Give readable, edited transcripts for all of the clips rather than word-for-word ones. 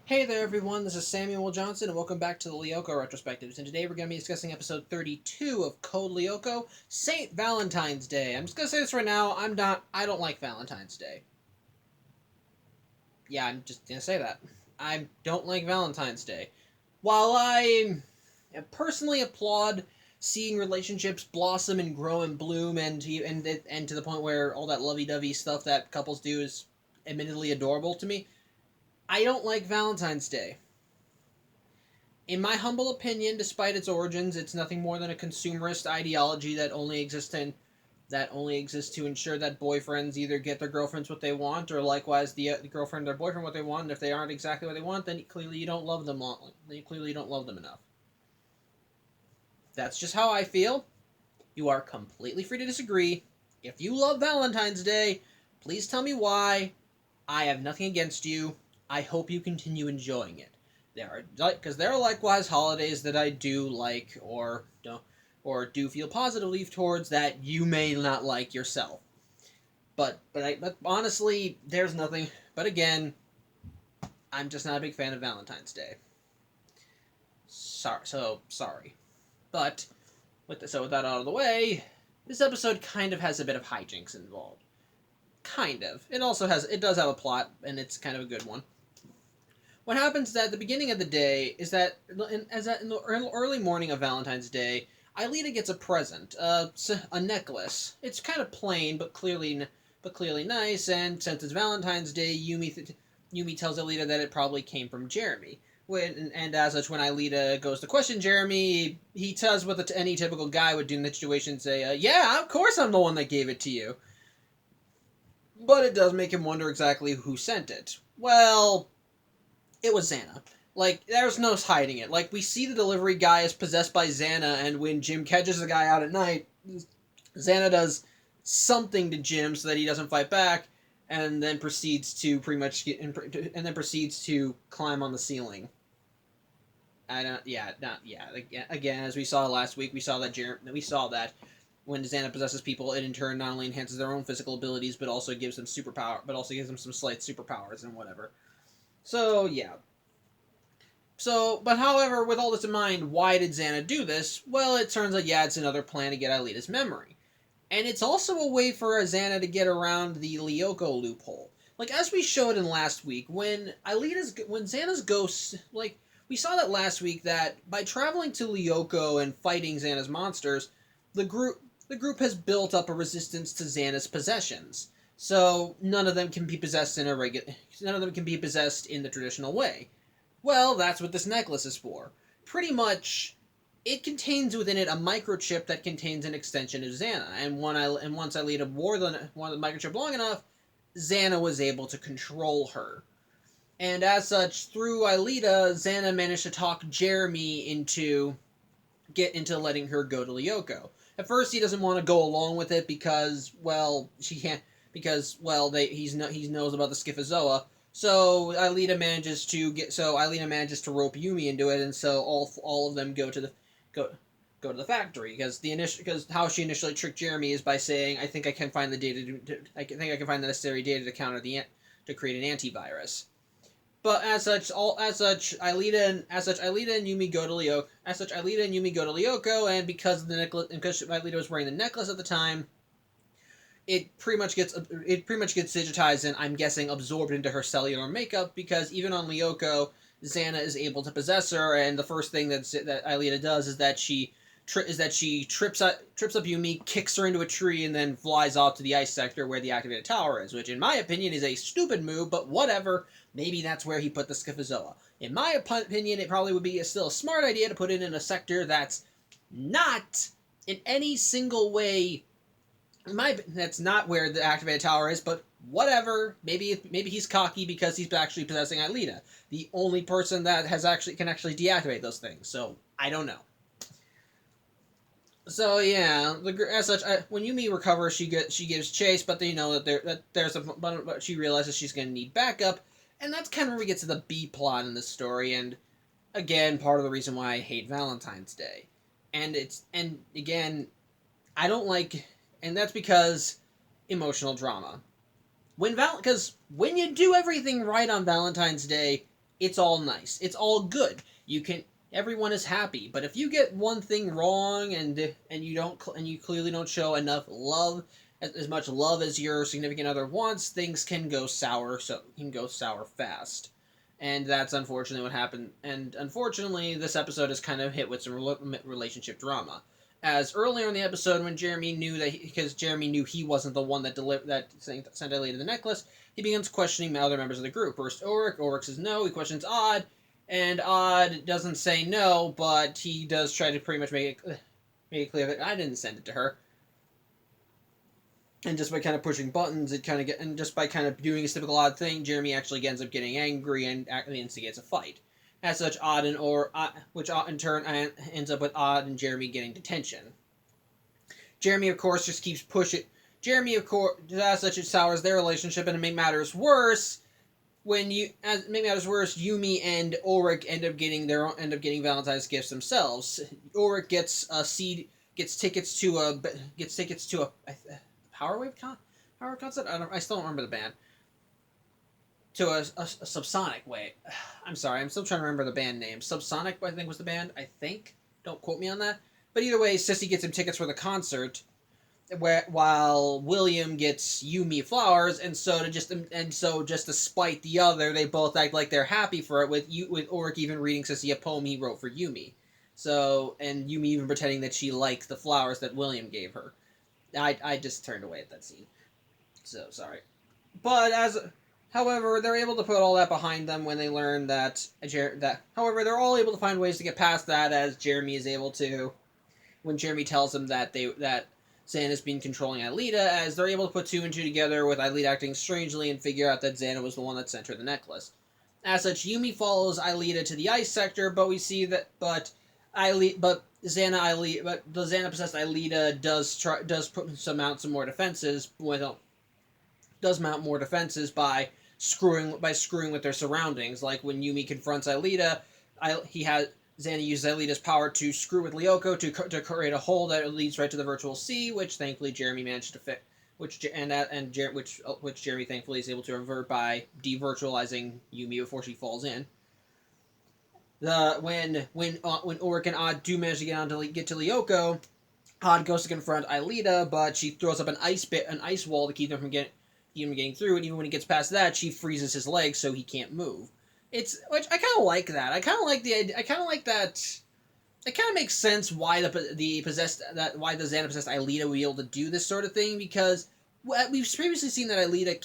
Hey there, everyone. This is Samuel Johnson, and welcome back to the Lyoko Retrospectives. And today we're going to be discussing episode 32 of Code Lyoko, St. Valentine's Day. I'm just going to say this right now. I don't like Valentine's Day. Yeah, I'm just going to say that. I don't like Valentine's Day. While I personally applaud seeing relationships blossom and grow and bloom and to the point where all that lovey-dovey stuff that couples do is admittedly adorable to me, I don't like Valentine's Day. In my humble opinion, despite its origins, it's nothing more than a consumerist ideology that only exists to ensure that boyfriends either get their girlfriends what they want, or likewise the girlfriend or their boyfriend what they want. And if they aren't exactly what they want, then clearly you don't love them. Then clearly you don't love them enough. That's just how I feel. You are completely free to disagree. If you love Valentine's Day, please tell me why. I have nothing against you. I hope you continue enjoying it. There are likewise holidays that I do like or do feel positively towards that you may not like yourself. But honestly, there's nothing. But again, I'm just not a big fan of Valentine's Day. Sorry. But with that out of the way, this episode kind of has a bit of hijinks involved. Kind of. It does have a plot, and it's kind of a good one. What happens at the beginning of the day is that in the early morning of Valentine's Day, Aelita gets a present, a necklace. It's kind of plain, but clearly nice. And since it's Valentine's Day, Yumi tells Aelita that it probably came from Jeremy. And as such, when Aelita goes to question Jeremy, he does what any typical guy would do in the situation: say, "Yeah, of course I'm the one that gave it to you." But it does make him wonder exactly who sent it. Well, it was Zanna. There's no hiding it. We see the delivery guy is possessed by Zanna, and when Jim catches the guy out at night, Zanna does something to Jim so that he doesn't fight back, and then proceeds to climb on the ceiling. Again, as we saw last week, we saw that when Zanna possesses people, it in turn not only enhances their own physical abilities, but also gives them some slight superpowers and whatever. So, yeah. But however, with all this in mind, why did Zanna do this? Well, it turns out, it's another plan to get Aelita's memory. And it's also a way for Zanna to get around the Lyoko loophole. As we showed in last week, when Zanna's ghost, we saw that last week that by traveling to Lyoko and fighting Zanna's monsters, the group has built up a resistance to Zanna's possessions. So none of them can be possessed in the traditional way. Well, that's what this necklace is for. Pretty much, it contains within it a microchip that contains an extension of Zanna, and once Aelita wore the microchip long enough, Zanna was able to control her. And as such, through Aelita, Zanna managed to talk Jeremy into letting her go to Lyoko. At first, he doesn't want to go along with it because, she can't. Because, he knows about the Schifozoa. So Aelita manages to rope Yumi into it, and so all of them go to the factory because how she initially tricked Jeremy is by saying, "I think I can find the data. I think I can find the necessary data to create an antivirus." But as such, Aelita and Yumi go to Lyoko. And because Aelita was wearing the necklace at the time, it pretty much gets digitized and, I'm guessing, absorbed into her cellular makeup, because even on Lyoko, Zanna is able to possess her, and the first thing that Aelita does is that she trips up Yumi, kicks her into a tree, and then flies off to the ice sector where the activated tower is, which in my opinion is a stupid move, but whatever. Maybe that's where he put the Schifozoa. In my opinion, it probably would be still a smart idea to put it in a sector that's not in any single way. That's not where the activated tower is, but whatever. Maybe he's cocky because he's actually possessing Aelita, the only person that can actually deactivate those things. So I don't know. So yeah, as such, when Yumi recovers, she gives chase, but they know but she realizes she's going to need backup, and that's kind of where we get to the B plot in this story. And again, part of the reason why I hate Valentine's Day, and again, I don't like. And that's because emotional drama. Because when you do everything right on Valentine's Day, it's all nice. It's all good. Everyone is happy. But if you get one thing wrong and you clearly don't show enough love, as much love as your significant other wants, things can go sour. So can go sour fast. And that's unfortunately what happened. And unfortunately, this episode is kind of hit with some relationship drama. As earlier in the episode, when Jeremy knew because Jeremy knew he wasn't the one that sent Alita the necklace, he begins questioning other members of the group. First, Auric. Auric says no. He questions Odd, and Odd doesn't say no, but he does try to pretty much make it clear that I didn't send it to her. And just by kind of pushing buttons, and just by kind of doing his typical Odd thing, Jeremy actually ends up getting angry and actually instigates a fight. As such, which in turn ends up with Odd and Jeremy getting detention. Jeremy, of course, just keeps pushing. Jeremy, of course, as such, it sours their relationship, and to make matters worse, Yumi and Auric end up getting Valentine's gifts themselves. Auric gets tickets to a power wave concert. I still don't remember the band. To a subsonic wave. I'm sorry, I'm still trying to remember the band name. Subsonic, I think, was the band. I think. Don't quote me on that. But either way, Sissy gets him tickets for the concert, while William gets Yumi flowers, and so just to spite the other, they both act like they're happy for it. With Auric even reading Sissy a poem he wrote for Yumi. So, and Yumi even pretending that she liked the flowers that William gave her. I just turned away at that scene. So sorry, but however, they're able to put all that behind them when they learn however, they're all able to find ways to get past that, as Jeremy is able to, when Jeremy tells them that Zanna's been controlling Alita, as they're able to put two and two together with Alita acting strangely and figure out that Zanna was the one that sent her the necklace. As such, Yumi follows Alita to the ice sector, but we see that, the Zanna possessed Alita does mount some more defenses, by screwing with their surroundings. Like when Yumi confronts Alita, Zanna uses Alita's power to screw with Lyoko to create a hole that leads right to the virtual sea, which thankfully Jeremy managed to fix. Which Jeremy thankfully is able to avert by de-virtualizing Yumi before she falls in. When Auric and Odd do manage to get to Lyoko, Odd goes to confront Alita, but she throws up an ice wall to keep them from getting through, and even when he gets past that, she freezes his legs so he can't move. Which I kind of like that. I kind of like the idea. I kind of like that. It kind of makes sense why why the Zanna possessed Alita would be able to do this sort of thing, because we've previously seen that Alita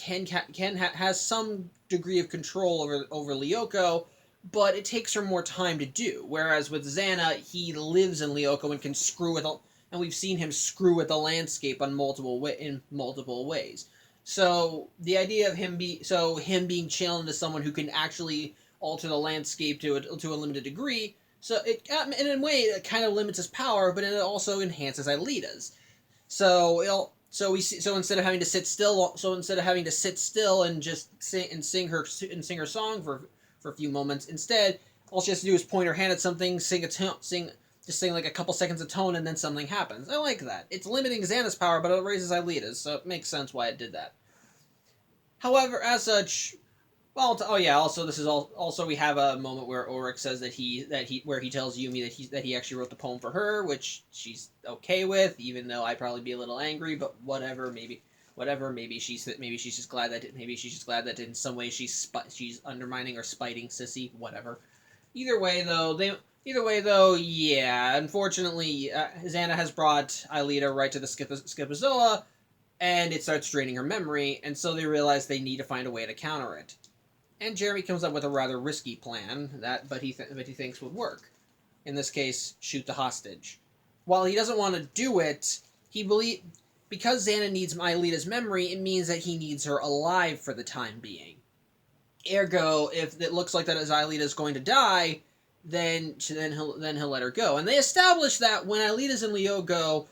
has some degree of control over Lyoko, but it takes her more time to do. Whereas with Zanna, he lives in Lyoko and can and we've seen him screw with the landscape in multiple ways. So the idea of him being channeled into someone who can actually alter the landscape to a limited degree, so in a way it kind of limits his power, but it also enhances Alita's. So instead of having to sit still and just sing her song for a few moments, instead all she has to do is point her hand at something, sing like a couple seconds of tone, and then something happens. I like that. It's limiting Zanna's power, but it raises Alita's, so it makes sense why it did that. However, as such, also this is also we have a moment where Auric says that he tells Yumi that he actually wrote the poem for her, which she's okay with, even though I'd probably be a little angry, but whatever, maybe she's just glad that in some way she's undermining or spiting Sissy, whatever. Either way though, yeah, unfortunately, Zanna has brought Alita right to the Schizozoa, and it starts draining her memory, and so they realize they need to find a way to counter it. And Jeremy comes up with a rather risky plan but he thinks would work. In this case, shoot the hostage. While he doesn't want to do it, because Zanna needs Alita's memory, it means that he needs her alive for the time being. Ergo, if it looks like that Alita's going to die, then he'll let her go. And they establish that when Alita's in Lyoko,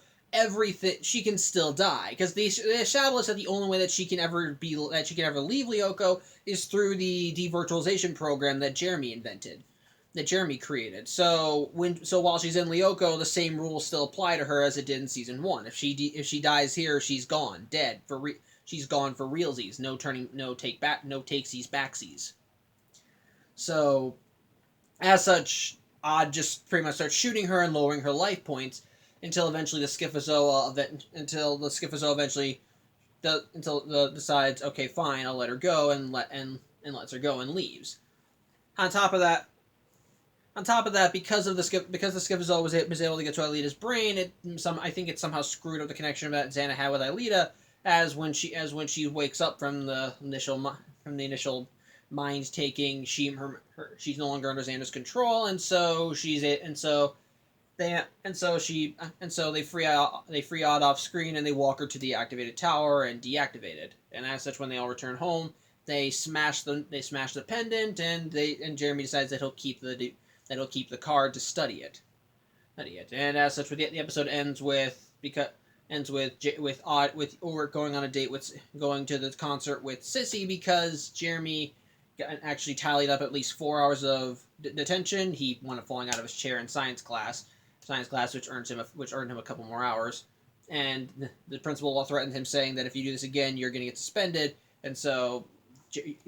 she can still die, because they establish that the only way that she can ever leave Lyoko is through the devirtualization program that Jeremy created. So while she's in Lyoko, the same rules still apply to her as it did in season 1. If she dies here, she's gone, dead she's gone for realsies. No takesies, backsies. so, as such, Odd just pretty much starts shooting her and lowering her life points until eventually the Schifozoa eventually decides, okay, fine, I'll let her go, and lets her go and leaves. On top of that, because the Schifozoa was able to get to Aelita's brain, I think it somehow screwed up the connection that Zanna had with Aelita, as when she wakes up from the initial mind taking, she's no longer under Xander's control, and so they free Odd off screen, and they walk her to the activated tower and deactivate it. And as such, when they all return home, they smash the pendant, and Jeremy decides that he'll keep the card to study it. And as such, the episode ends with Ulrich going on a date going to the concert with Sissy, because Jeremy actually tallied up at least 4 hours of detention. He wound up falling out of his chair in science class, which earned him a couple more hours. And the principal threatened him, saying that if you do this again, you're going to get suspended. And so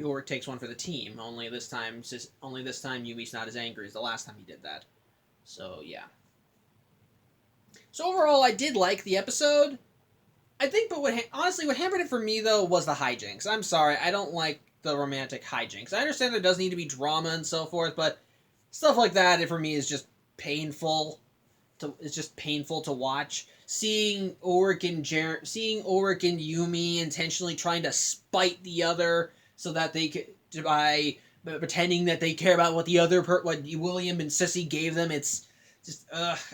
Ulrich takes one for the team. Only this time Yumi's not as angry as the last time he did that. So yeah. So overall, I did like the episode. I think, but what hampered it for me though was the hijinks. I'm sorry, I don't like the romantic hijinks. I understand there does need to be drama and so forth, but stuff like that for me is just painful. It's just painful to watch. Seeing Auric and Yumi intentionally trying to spite the other, so that they could, by pretending that they care about what what William and Sissy gave them. It's just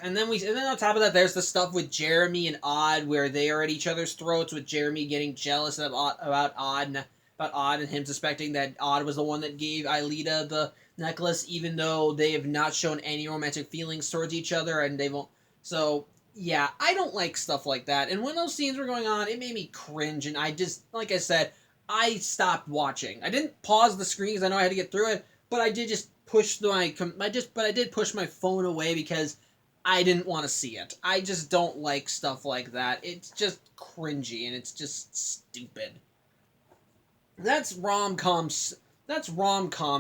and then on top of that, there's the stuff with Jeremy and Odd, where they are at each other's throats, with Jeremy getting jealous about Odd and him suspecting that Odd was the one that gave Aelita the necklace, even though they have not shown any romantic feelings towards each other, and they won't. So yeah, I don't like stuff like that. And when those scenes were going on, it made me cringe, and I just, like I said, I stopped watching. I didn't pause the screen because I know I had to get through it, but I did just push I did push my phone away because I didn't want to see it. I just don't like stuff like that. It's just cringy, and it's just stupid. That's rom-com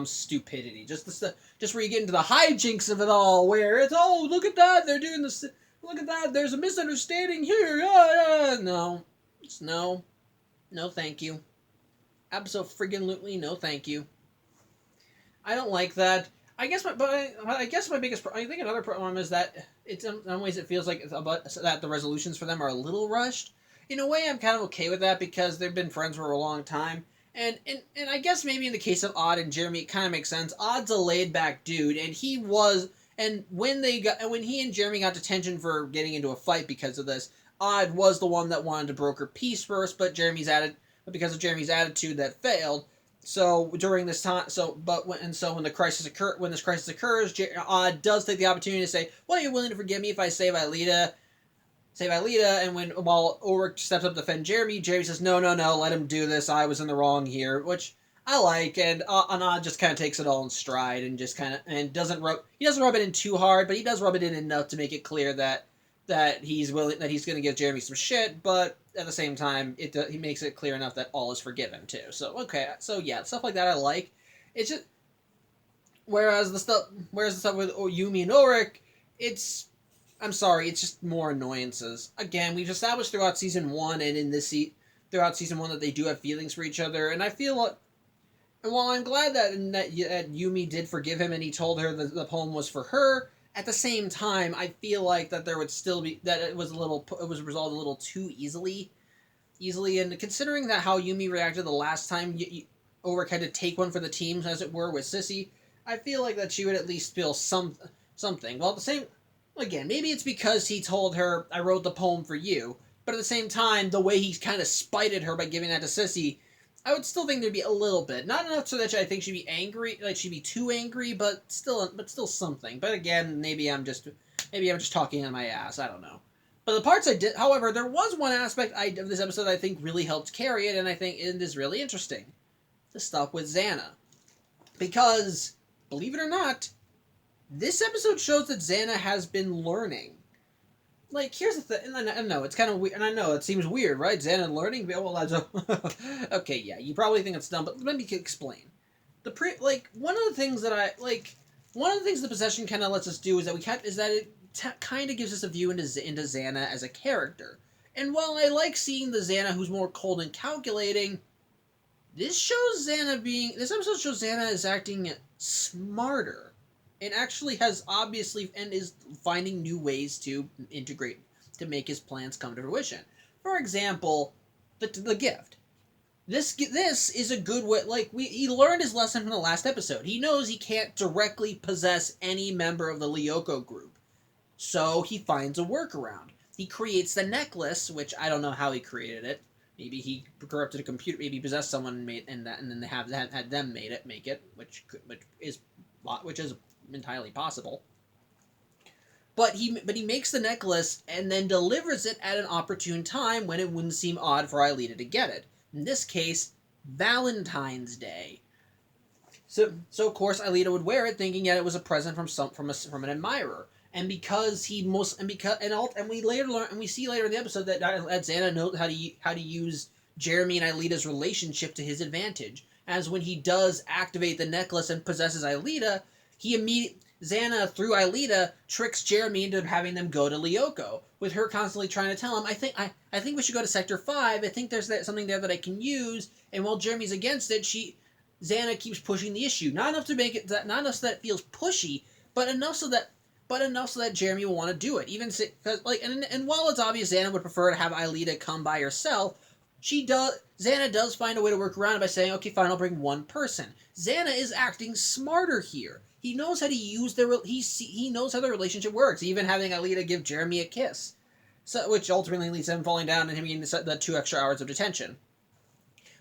stupidity. Just where you get into the hijinks of it all, where it's, oh, look at that, they're doing this, look at that, there's a misunderstanding here. No, thank you. Absolutely no, thank you. I don't like that. I guess my biggest I think another problem is that it's in some ways it feels like that the resolutions for them are a little rushed. In a way, I'm kind of okay with that because they've been friends for a long time. And I guess maybe in the case of Odd and Jeremy, it kind of makes sense. Odd's a laid-back dude, and when he and Jeremy got detention for getting into a fight because of this, Odd was the one that wanted to broker peace first, but because of Jeremy's attitude, that failed. So during this time, when this crisis occurs, Odd does take the opportunity to say, "Well, you're willing to forgive me if I save Aelita." And while Ulrich steps up to defend Jeremy says, no, let him do this, I was in the wrong here, which I like, and Odd just kind of takes it all in stride, and just kind of, and doesn't rub it in too hard, but he does rub it in enough to make it clear that he's going to give Jeremy some shit, but at the same time, he makes it clear enough that all is forgiven, too. So, okay, so yeah, stuff like that I like. It's just, whereas the stuff with Yumi and Ulrich, I'm sorry, it's just more annoyances. Again, we've established throughout Season 1 and throughout Season 1 that they do have feelings for each other, and I feel like, and while I'm glad that Yumi did forgive him and he told her that the poem was for her, at the same time, I feel like that there would still be, that it was resolved a little too easily, and considering that how Yumi reacted the last time Ulrich had to take one for the team, as it were, with Sissy, I feel like that she would at least feel something. Well, again, maybe it's because he told her, I wrote the poem for you, but at the same time, the way he kind of spited her by giving that to Sissy, I would still think there'd be a little bit. Not enough so that I think she'd be angry, like she'd be too angry, but still something. But again, maybe I'm just talking on my ass, I don't know. But the parts I did, however, there was one aspect of this episode I think really helped carry it, and I think it is really interesting. The stuff with Zanna. Because, believe it or not, this episode shows that Zanna has been learning. Like, here's the thing, and I know, it's kind of weird, and I know, it seems weird, right? Zanna learning? Well, that's okay, yeah, you probably think it's dumb, but let me explain. one of the things that one of the things the possession kind of lets us do is that it kind of gives us a view into Zanna as a character. And while I like seeing the Zanna who's more cold and calculating, this episode shows Zanna is acting smarter, and actually has obviously and is finding new ways to integrate to make his plans come to fruition. For example, the gift. This is a good way. He learned his lesson from the last episode. He knows he can't directly possess any member of the Lyoko group, so he finds a workaround. He creates the necklace, which I don't know how he created it. Maybe he corrupted a computer. Maybe he possessed someone and then they had them make it, which is entirely possible. But he makes the necklace and then delivers it at an opportune time when it wouldn't seem odd for Aelita to get it. In this case, Valentine's Day. So of course Aelita would wear it, thinking that it was a present from an admirer. And we later learn, and we see later in the episode that Zanna knows how to use Jeremy and Aelita's relationship to his advantage. As when he does activate the necklace and possesses Aelita, Zanna through Aelita tricks Jeremy into having them go to Lyoko, with her constantly trying to tell him, I think we should go to Sector 5. I think there's something there that I can use. And while Jeremy's against it, Zanna keeps pushing the issue. Not enough so that it feels pushy, but enough so that Jeremy will want to do it. And while it's obvious Zanna would prefer to have Aelita come by herself, Zanna does find a way to work around it by saying, okay, fine, I'll bring one person. Zanna is acting smarter here. He knows how to use he knows how the relationship works, even having Aelita give Jeremy a kiss. Which ultimately leads to him falling down and him getting the 2 extra hours of detention.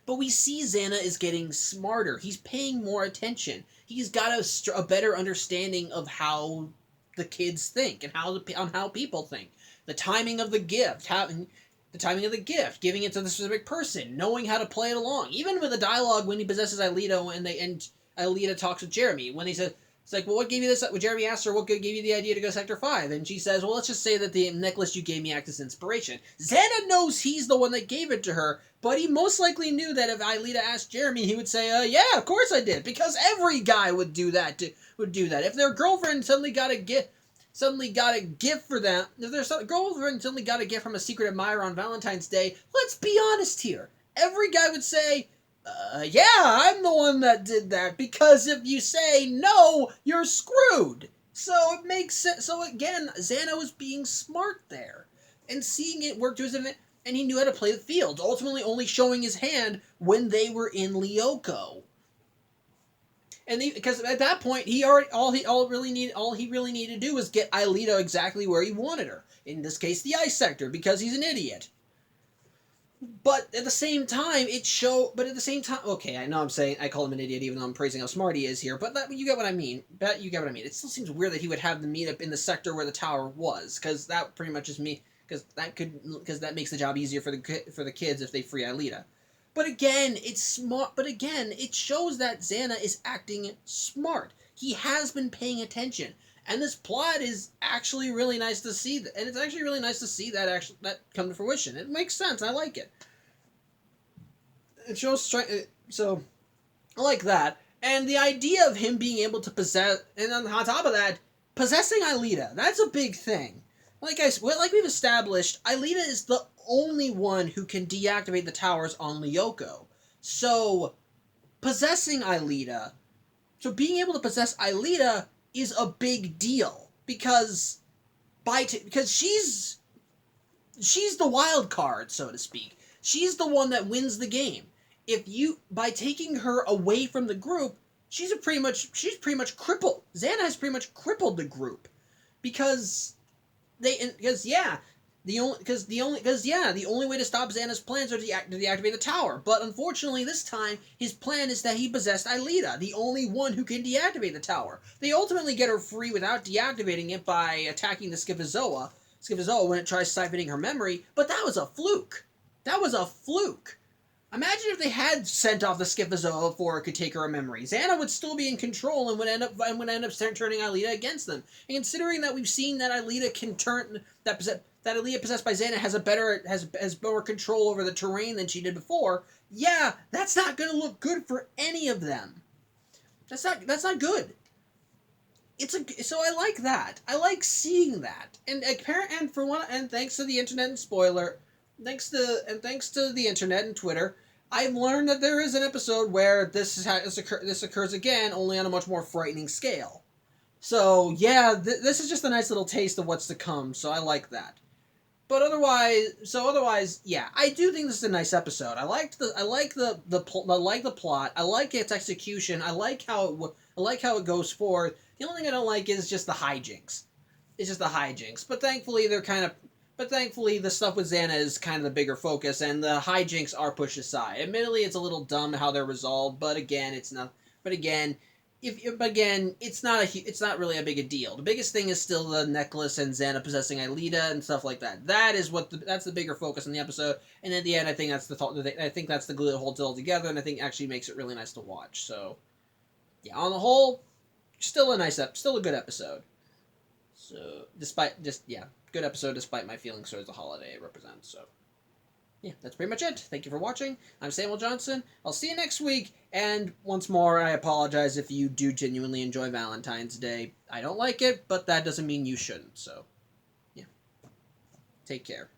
But we see Zanna is getting smarter. He's paying more attention. He's got a better understanding of how the kids think and how people think. The timing of the gift, giving it to the specific person, knowing how to play it along. Even with the dialogue when he possesses Aelita and Aelita talks with Jeremy, when he says, it's like, well, what gave you this? When Jeremy asks her, what gave you the idea to go to Sector 5? And she says, well, let's just say that the necklace you gave me acted as inspiration. Zanna knows he's the one that gave it to her, but he most likely knew that if Aelita asked Jeremy, he would say, yeah, of course I did, because every guy would do that. If their girlfriend suddenly got a gift for them, if their girlfriend suddenly got a gift from a secret admirer on Valentine's Day, let's be honest here. Every guy would say, yeah, I'm the one that did that, because if you say no, you're screwed. So it makes sense. So again, Zanna was being smart there, and seeing it work to his advantage, and he knew how to play the field, ultimately only showing his hand when they were in Lyoko. And because at that point, all he really needed to do was get Aelita exactly where he wanted her. In this case, the ice sector, because he's an idiot. But at the same time, okay, I know I call him an idiot even though I'm praising how smart he is here, but you get what I mean. It still seems weird that he would have the meetup in the sector where the tower was, because that pretty much is me, because that makes the job easier for the kids if they free Aelita. But again, it's smart. But again, it shows that Zanna is acting smart. He has been paying attention, and this plot is actually really nice to see. And it's actually really nice to see that come to fruition. It makes sense. I like it. It shows strength. So I like that, and the idea of him being able to possess, and on top of that, possessing Aelita—that's a big thing. Like we've established, Aelita is the only one who can deactivate the towers on Lyoko. So, being able to possess Aelita is a big deal, because she's the wild card, so to speak. She's the one that wins the game. By taking her away from the group, she's pretty much crippled. Zanna has pretty much crippled the group, because the only way to stop Zanna's plans are to deactivate the tower. But unfortunately, this time, his plan is that he possessed Aelita, the only one who can deactivate the tower. They ultimately get her free without deactivating it by attacking the Scyphozoa when it tries siphoning her memory, but that was a fluke. Imagine if they had sent off the Scyphozoa before it could take her memory. Zanna would still be in control and would end up turning Aelita against them. And considering that we've seen that Aelita Aelita possessed by Zanna has more control over the terrain than she did before, yeah, that's not going to look good for any of them. That's not good. So I like that. I like seeing that. And for one, and thanks to the internet and spoiler, thanks to the internet and Twitter, I've learned that there is an episode where this occurs again, only on a much more frightening scale. So yeah, this is just a nice little taste of what's to come. So I like that. But otherwise, yeah, I do think this is a nice episode. I like the plot. I like its execution. I like how it goes forward. The only thing I don't like is just the hijinks. It's just the hijinks. But thankfully the stuff with Zanna is kind of the bigger focus, and the hijinks are pushed aside. Admittedly, it's a little dumb how they're resolved, but again, it's not. But again, it's not really a big a deal. The biggest thing is still the necklace and Zanna possessing Aelita and stuff like that. That's the bigger focus in the episode. And at the end, I think that's the glue that holds it all together, and I think actually makes it really nice to watch. So, yeah, on the whole, still a good episode. So, good episode despite my feelings towards the holiday it represents. So, yeah, that's pretty much it. Thank you for watching. I'm Samuel Johnson. I'll see you next week. And once more, I apologize if you do genuinely enjoy Valentine's Day. I don't like it, but that doesn't mean you shouldn't. So, yeah. Take care.